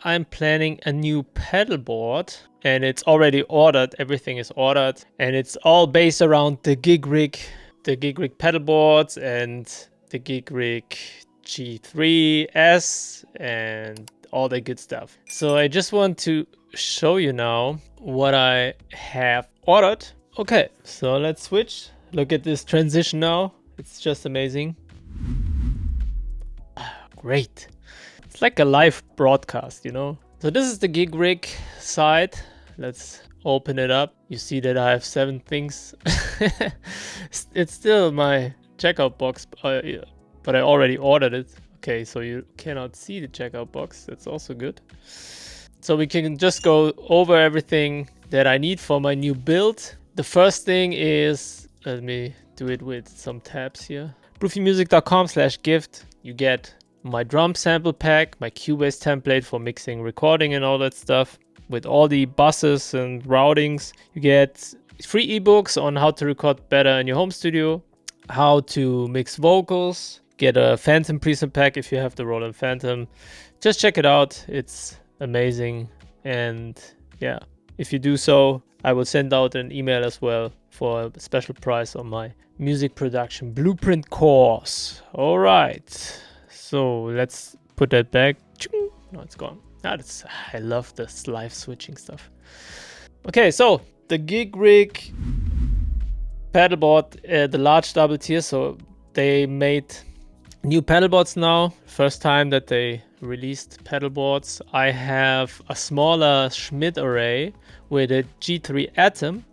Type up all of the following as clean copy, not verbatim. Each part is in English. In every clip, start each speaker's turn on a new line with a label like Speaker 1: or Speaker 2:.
Speaker 1: I'm planning a new pedal board, and it's already ordered. Everything is ordered, and it's all based around the GIGRIG pedal boards and the GIGRIG G3S and all the good stuff. So I just want to show you now what I have ordered. Okay, so let's switch. Look at this transition now. It's just amazing. Great. It's like a live broadcast, you know? So this is the GIGRIG side. Let's open it up. You see that I have 7 things. It's still my checkout box, but I already ordered it. Okay, so you cannot see the checkout box. That's also good. So we can just go over everything that I need for my new build. The first thing is, let me do it with some tabs here. BrufioMusic.com/gift. You get my drum sample pack, my Cubase template for mixing, recording and all that stuff with all the buses and routings. You get free ebooks on how to record better in your home studio, how to mix vocals, get a Phantom preset pack if you have the Roland Phantom. Just check it out. It's amazing. And yeah, if you do so, I will send out an email as well for a special price on my music production blueprint course. All right. So let's put that back. No, it's gone. I love this live switching stuff. Okay, so the GIGRIG pedalboard, the large double tier. So they made new pedalboards now. First time that they released pedalboards. I have a smaller Schmidt array with a G3 Atom,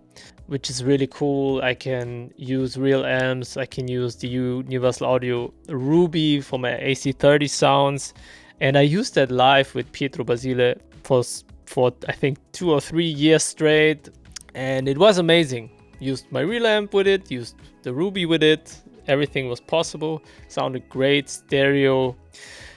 Speaker 1: which is really cool. I can use real amps. I can use the Universal Audio Ruby for my AC30 sounds. And I used that live with Pietro Basile for I think 2 or 3 years straight. And it was amazing. Used my real amp with it, used the Ruby with it. Everything was possible. Sounded great, stereo,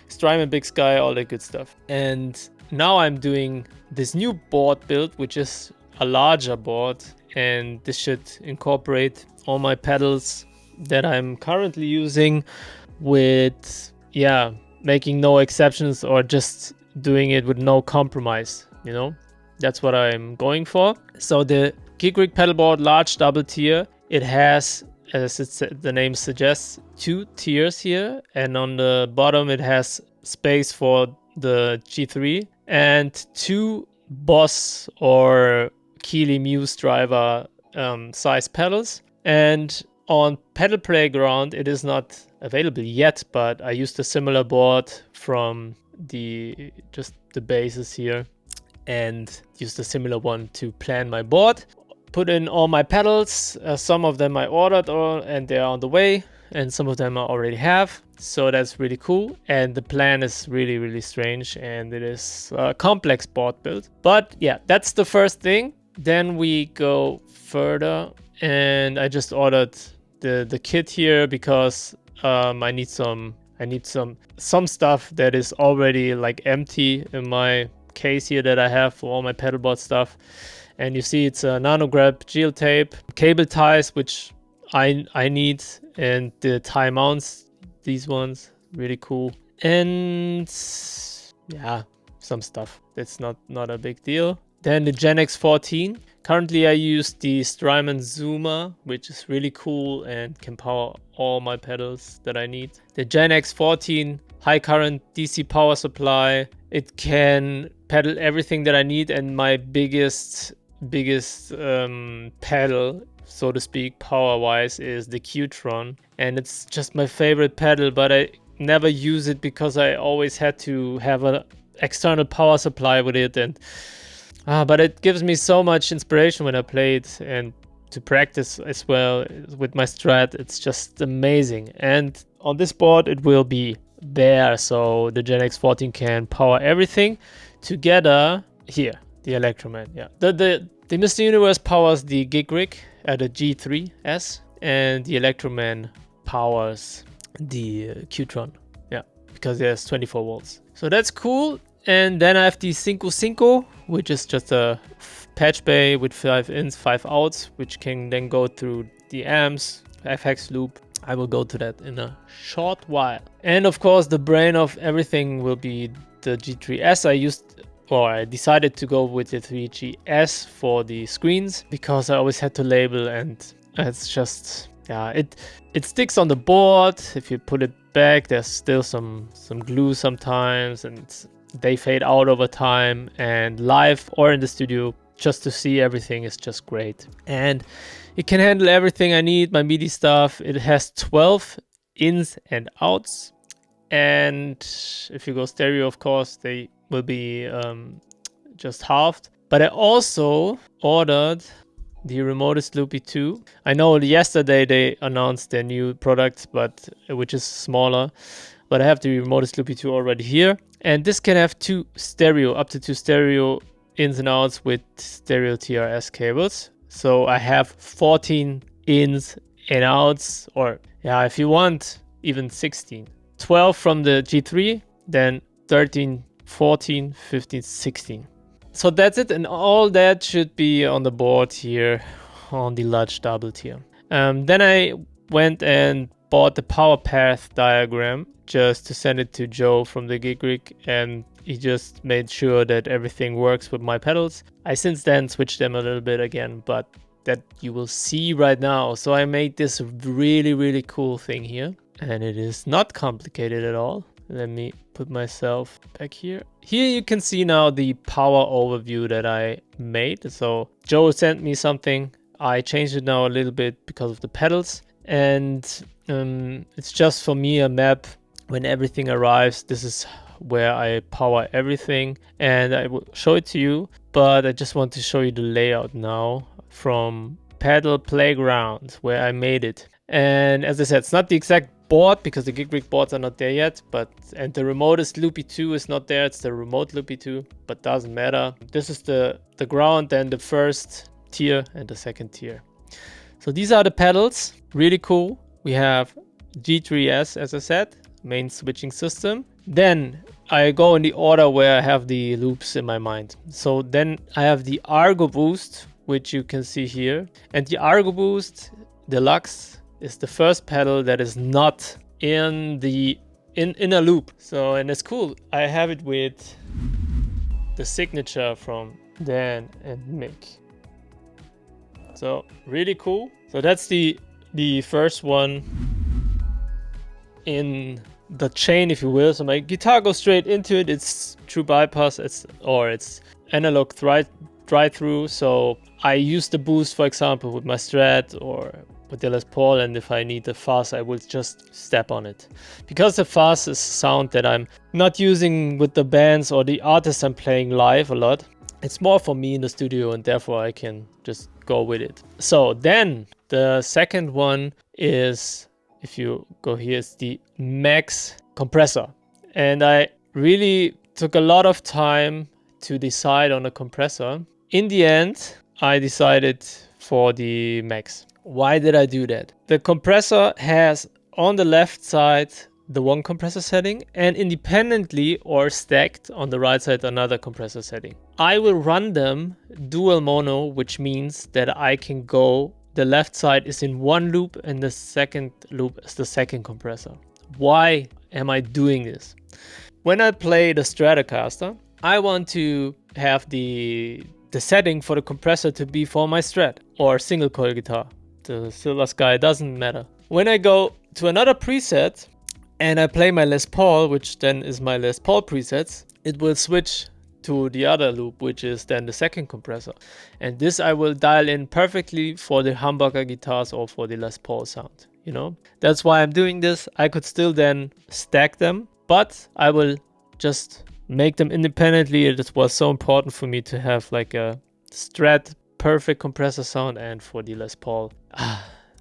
Speaker 1: Strymon Big Sky, all that good stuff. And now I'm doing this new board build, which is a larger board. And this should incorporate all my pedals that I'm currently using with, yeah, making no exceptions or just doing it with no compromise, you know? That's what I'm going for. So the GIGRIG pedalboard large double tier, it has, as the name suggests, 2 tiers here. And on the bottom, it has space for the G3 and 2 Boss or Keeley Muse driver size pedals. And on Pedal Playground it is not available yet, but I used a similar board from just the bases here and used a similar one to plan my board. Put in all my pedals. Some of them I ordered and they're on the way, and some of them I already have. So that's really cool. And the plan is really, really strange, and it is a complex board build. But yeah, that's the first thing. Then we go further, and I just ordered the kit here because I need some stuff that is already like empty in my case here that I have for all my pedalboard stuff. And you see it's a nanograb gel tape, cable ties, which I need, and the tie mounts, these ones, really cool. And yeah, some stuff that's not a big deal. Then the Gen X 14. Currently I use the Strymon Zoomer, which is really cool and can power all my pedals that I need. The Gen X 14 high current DC power supply. It can pedal everything that I need, and my biggest pedal, so to speak, power wise, is the Qtron. And it's just my favorite pedal, but I never use it because I always had to have an external power supply with it. And but it gives me so much inspiration when I play it, and to practice as well with my Strat. It's just amazing. And on this board it will be there, so the Gen X 14 can power everything together. Here, the Electroman, yeah. The Mr. Universe powers the GIGRIG at a G3S, and the Electroman powers the Qtron, yeah, because there's 24 volts. So that's cool. And then I have the 5.5, which is just a patch bay with 5 ins, 5 outs, which can then go through the amps, FX loop. I will go to that in a short while. And of course, the brain of everything will be the G3S. I decided to go with the 3GS for the screens because I always had to label, and it's just, yeah, it sticks on the board. If you put it back, there's still some glue sometimes, and they fade out over time. And live or in the studio, just to see everything is just great. And it can handle everything I need, my MIDI stuff. It has 12 ins and outs. And if you go stereo, of course, they will be just halved. But I also ordered the Remotest Loopy 2. I know yesterday they announced their new product, which is smaller. But I have the Remotest Loopy 2 already here. And this can have up to two stereo ins and outs with stereo TRS cables. So I have 14 ins and outs, or yeah, if you want, even 16. 12 from the G3, then 13, 14, 15, 16. So that's it, and all that should be on the board here on the large double tier. Then I went and bought the power path diagram just to send it to Joe from the GIGRIG, and he just made sure that everything works with my pedals. I since then switched them a little bit again, but that you will see right now. So I made this really, really cool thing here. And it is not complicated at all. Let me put myself back here. Here you can see now the power overview that I made. So Joe sent me something. I changed it now a little bit because of the pedals. And it's just for me a map. When everything arrives, this is where I power everything. And I will show it to you. But I just want to show you the layout now from Pedal Playground, where I made it. And as I said, it's not the exact board because the GIGRIG boards are not there yet, and the Remotest Loopy 2 is not there. It's the Remote Loopy 2, but doesn't matter. This is the ground, then the first tier and the second tier. So these are the pedals, really cool. We have G3S, as I said, main switching system. Then I go in the order where I have the loops in my mind. So then I have the Argo Boost, which you can see here, and the Argo Boost Deluxe is the first pedal that is not in a loop. So, and it's cool. I have it with the signature from Dan and Mick. So really cool. So that's the first one in the chain, if you will. So my guitar goes straight into it. It's true bypass. It's analog drive-through. So I use the boost, for example, with my Strat or with the Les Paul, and if I need the fuzz, I will just step on it. Because the fuzz is sound that I'm not using with the bands or the artists I'm playing live a lot. It's more for me in the studio, and therefore I can just go with it. So then the second one is, if you go here, it's the Max compressor. And I really took a lot of time to decide on a compressor. In the end, I decided for the Max. Why did I do that? The compressor has on the left side the one compressor setting, and independently or stacked on the right side another compressor setting. I will run them dual mono, which means that I can go, the left side is in one loop and the second loop is the second compressor. Why am I doing this? When I play the Stratocaster, I want to have the setting for the compressor to be for my Strat or single coil guitar. The Silver Sky doesn't matter. When I go to another preset and I play my Les Paul, which then is my Les Paul presets, it will switch to the other loop, which is then the second compressor. And this I will dial in perfectly for the humbucker guitars or for the Les Paul sound, you know? That's why I'm doing this. I could still then stack them, but I will just make them independently. It was so important for me to have like a Strat perfect compressor sound and for the Les Paul.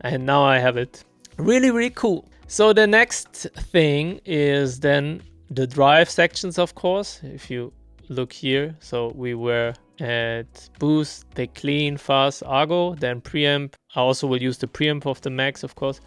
Speaker 1: And now I have it. Really, really cool. So the next thing is then the drive sections, of course. If you look here, so we were at boost, the clean, fast, Argo, then preamp. I also will use the preamp of the Max, of course,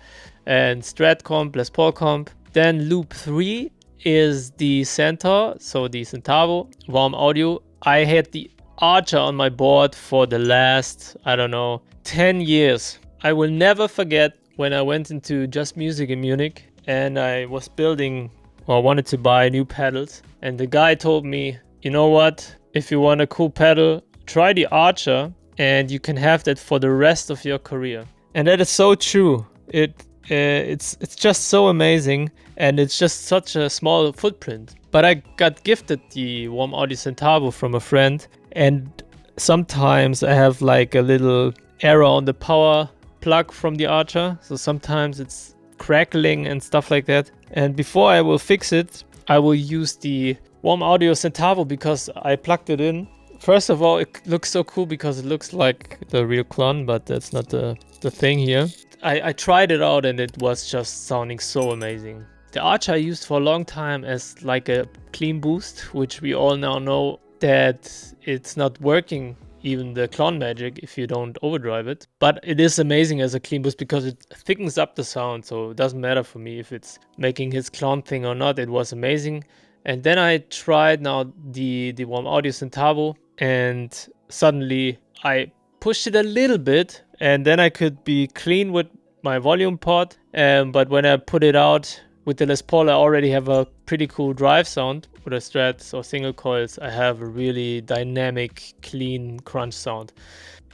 Speaker 1: and Strat comp, Les Paul comp. Then loop 3 is the Centaur, so the Centavo warm audio. I had the Archer on my board for the last, I don't know, 10 years. I will never forget when I went into Just Music in Munich and I was building or wanted to buy new pedals. And the guy told me, you know what? If you want a cool pedal, try the Archer, and you can have that for the rest of your career. And that is so true. It's just so amazing, and it's just such a small footprint. But I got gifted the Warm Audio Centavo from a friend, and sometimes I have like a little error on the power plug from the Archer, so sometimes it's crackling and stuff like that. And before I will fix it, I will use the Warm Audio Centavo because I plugged it in. First of all, it looks so cool because it looks like the real clone, but that's not the thing here. I tried it out and it was just sounding so amazing. The Archer I used for a long time as like a clean boost, which we all now know that it's not working, even the clone magic, if you don't overdrive it. But it is amazing as a clean boost because it thickens up the sound, so it doesn't matter for me if it's making his clone thing or not. It was amazing. And then I tried now the Warm Audio Centavo, and suddenly I pushed it a little bit, and then I could be clean with my volume pot. But when I put it out with the Les Paul, I already have a pretty cool drive sound. With the Strats or single coils, I have a really dynamic, clean crunch sound.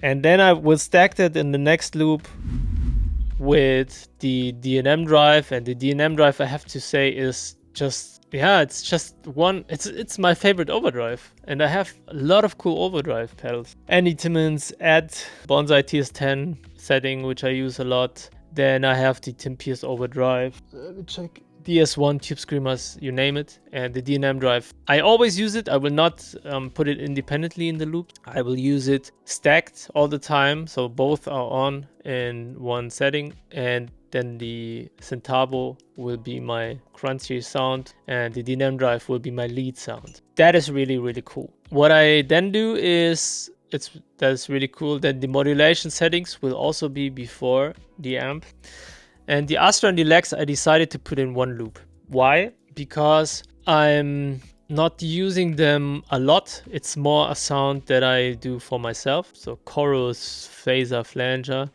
Speaker 1: And then I will stack that in the next loop with the D&M drive. And the D&M drive, I have to say, is just, yeah, it's just one, it's my favorite overdrive. And I have a lot of cool overdrive pedals. Andy Timmons at Bonsai TS10 setting, which I use a lot. Then I have the Tim Pierce overdrive, which I DS1 Tube Screamers, you name it, and the D&M drive. I always use it. I will not put it independently in the loop. I will use it stacked all the time, so both are on in one setting, and then the Centavo will be my crunchy sound, and the D&M drive will be my lead sound. That is really, really cool. What I then do is, that's really cool, then the modulation settings will also be before the amp. And the Astra and the Lex I decided to put in one loop. Why? Because I'm not using them a lot. It's more a sound that I do for myself. So chorus, phaser, flanger.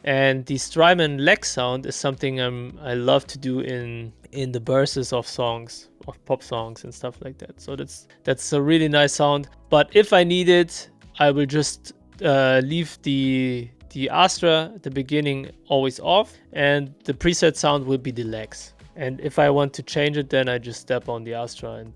Speaker 1: And the Strymon Lex sound is something I love to do in the verses of songs, of pop songs and stuff like that. So that's a really nice sound. But if I need it, I will just leave the Astra at the beginning always off, and the preset sound will be the Lex. And if I want to change it, then I just step on the Astra and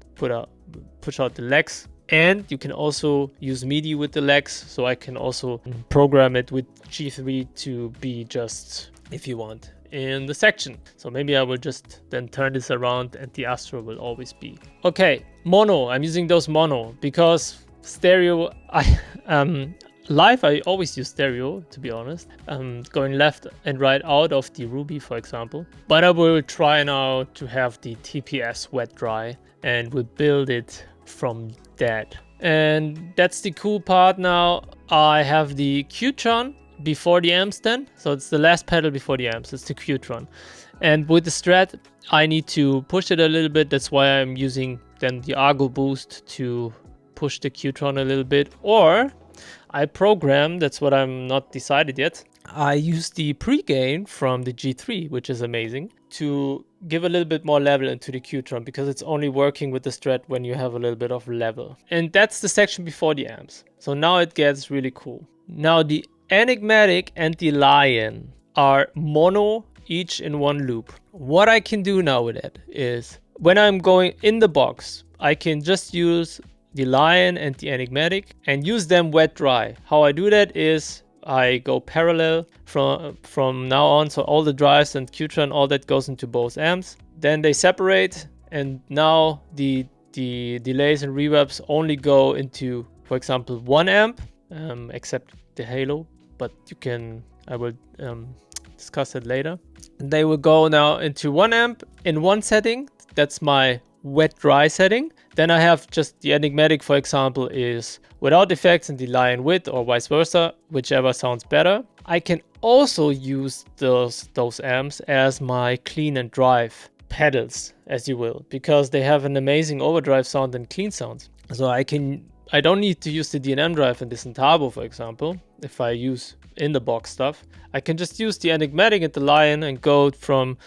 Speaker 1: push out the Lex. And you can also use MIDI with the Lex, so I can also program it with G3 to be just, if you want, in the section. So maybe I will just then turn this around and the Astra will always be. Okay, mono. I'm using those mono because stereo, live I always use stereo, to be honest, going left and right out of the Ruby, for example. But I will try now to have the TPS wet dry, and we'll build it from that. And that's the cool part now. I have the Qtron before the amps then, so it's the last pedal before the amps, it's the Qtron. And with the Strat, I need to push it a little bit. That's why I'm using then the Argo boost to push the Qtron a little bit, or I program, that's what I'm not decided yet. I use the pre-gain from the G3, which is amazing, to give a little bit more level into the Qtron, because it's only working with the Strat when you have a little bit of level. And that's the section before the amps. So now it gets really cool. Now the Enigmatic and the Lion are mono, each in one loop. What I can do now with that is, when I'm going in the box, I can just use the Lion and the Enigmatic and use them wet dry. How I do that is I go parallel from now on, so all the drives and Qtron, all that goes into both amps. Then they separate, and now the delays and reverbs only go into, for example, one amp, except the halo, but I will discuss it later. And they will go now into one amp in one setting. That's my wet dry setting. Then I have just the Enigmatic, for example, is without effects, and the Lion with, or vice versa, whichever sounds better. I can also use those amps as my clean and drive pedals, as you will, because they have an amazing overdrive sound and clean sounds. So I don't need to use the D&M drive and the Centavo, for example, if I use in the box stuff. I can just use the Enigmatic and the Lion and go from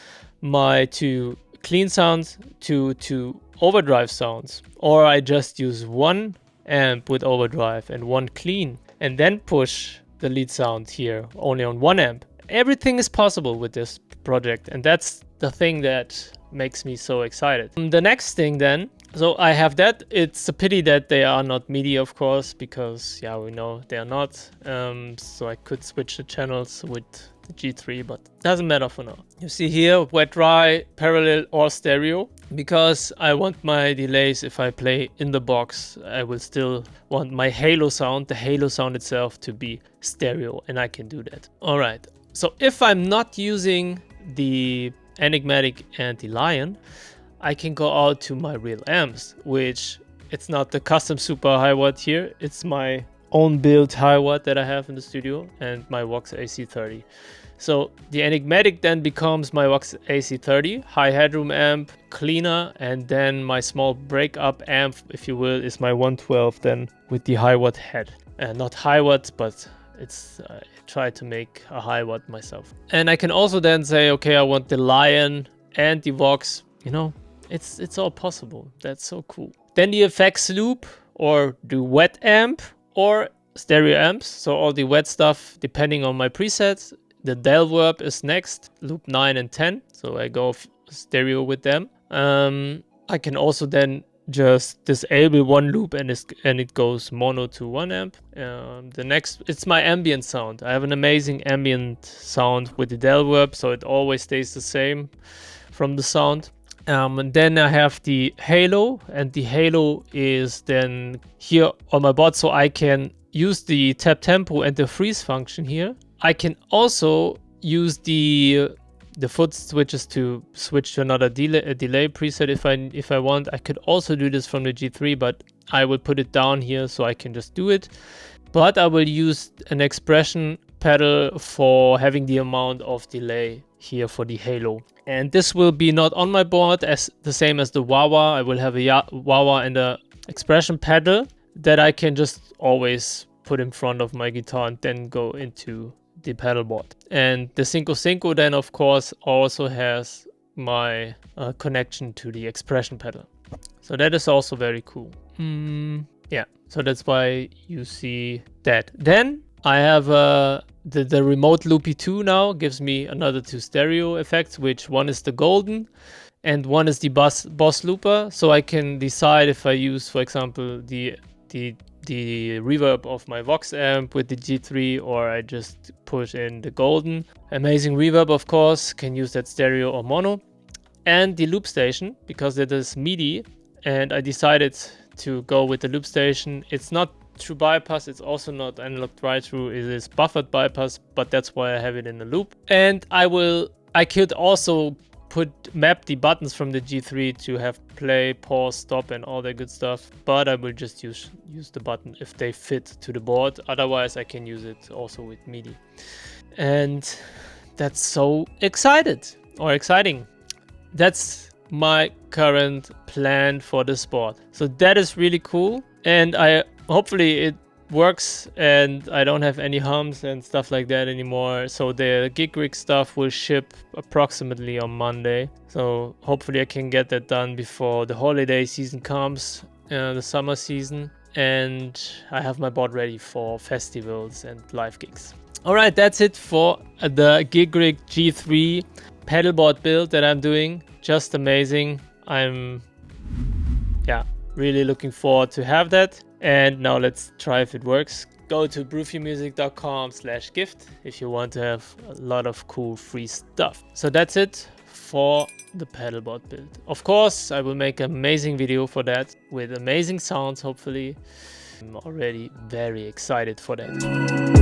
Speaker 1: my two clean sounds to overdrive sounds, or I just use one amp with overdrive and one clean, and then push the lead sound here only on one amp. Everything is possible with this project, and that's the thing that makes me so excited. The next thing then, so I have that. It's a pity that they are not MIDI, of course, because yeah, we know they are not. So I could switch the channels with the G3, but doesn't matter for now. You see here, wet, dry, parallel or stereo. Because I want my delays, if I play in the box, I will still want my halo sound, the halo sound itself, to be stereo, and I can do that. All right, so if I'm not using the Enigmatic and the Lion, I can go out to my real amps, which it's not the custom super high watt here, it's my own built high watt that I have in the studio and my Vox AC30. So the Enigmatic then becomes my Vox AC30, high headroom amp, cleaner, and then my small breakup amp, if you will, is my 112 then with the high watt head. Not high watt, but it's I try to make a high watt myself. And I can also then say, okay, I want the Lion and the Vox, you know, it's all possible. That's so cool. Then the effects loop, or the wet amp, or stereo amps. So all the wet stuff depending on my presets. The Delverb is next, loop 9 and 10. So I go stereo with them. I can also then just disable one loop and it goes mono to 1 amp. The next, it's my ambient sound. I have an amazing ambient sound with the Delverb, so it always stays the same from the sound. And then I have the halo, and the halo is then here on my board, so I can use the tap tempo and the freeze function here. I can also use the foot switches to switch to another delay preset if I want. I could also do this from the G3, but I will put it down here so I can just do it. But I will use an expression pedal for having the amount of delay here for the halo. And this will be not on my board as the same as the wah-wah. I will have a wah-wah and a expression pedal that I can just always put in front of my guitar and then go into the pedal board. And the Cinco Cinco then of course also has my connection to the expression pedal. So that is also very cool. Yeah, so that's why you see that. Then I have the remote loopy 2 now gives me another 2 stereo effects, which one is the golden and one is the boss looper. So I can decide if I use, for example, the reverb of my Vox amp with the G3, or I just push in the golden. Amazing reverb, of course, can use that stereo or mono. And the loop station, because it is MIDI, and I decided to go with the loop station. It's not true bypass, it's also not analog drive-through, it is buffered bypass, but that's why I have it in the loop. And I could also map the buttons from the G3 to have play, pause, stop and all that good stuff, but I will just use the button if they fit to the board. Otherwise I can use it also with MIDI. And that's so exciting. That's my current plan for this board. So that is really cool, and hopefully it works and I don't have any hums and stuff like that anymore. So the GIGRIG stuff will ship approximately on Monday. So hopefully I can get that done before the holiday season comes, the summer season. And I have my board ready for festivals and live gigs. All right, that's it for the GIGRIG G3 pedalboard build that I'm doing. Just amazing. I'm really looking forward to have that. And now let's try if it works. Go to brufiomusic.com/gift if you want to have a lot of cool free stuff. So that's it for the pedalboard build. Of course, I will make an amazing video for that with amazing sounds, hopefully. I'm already very excited for that.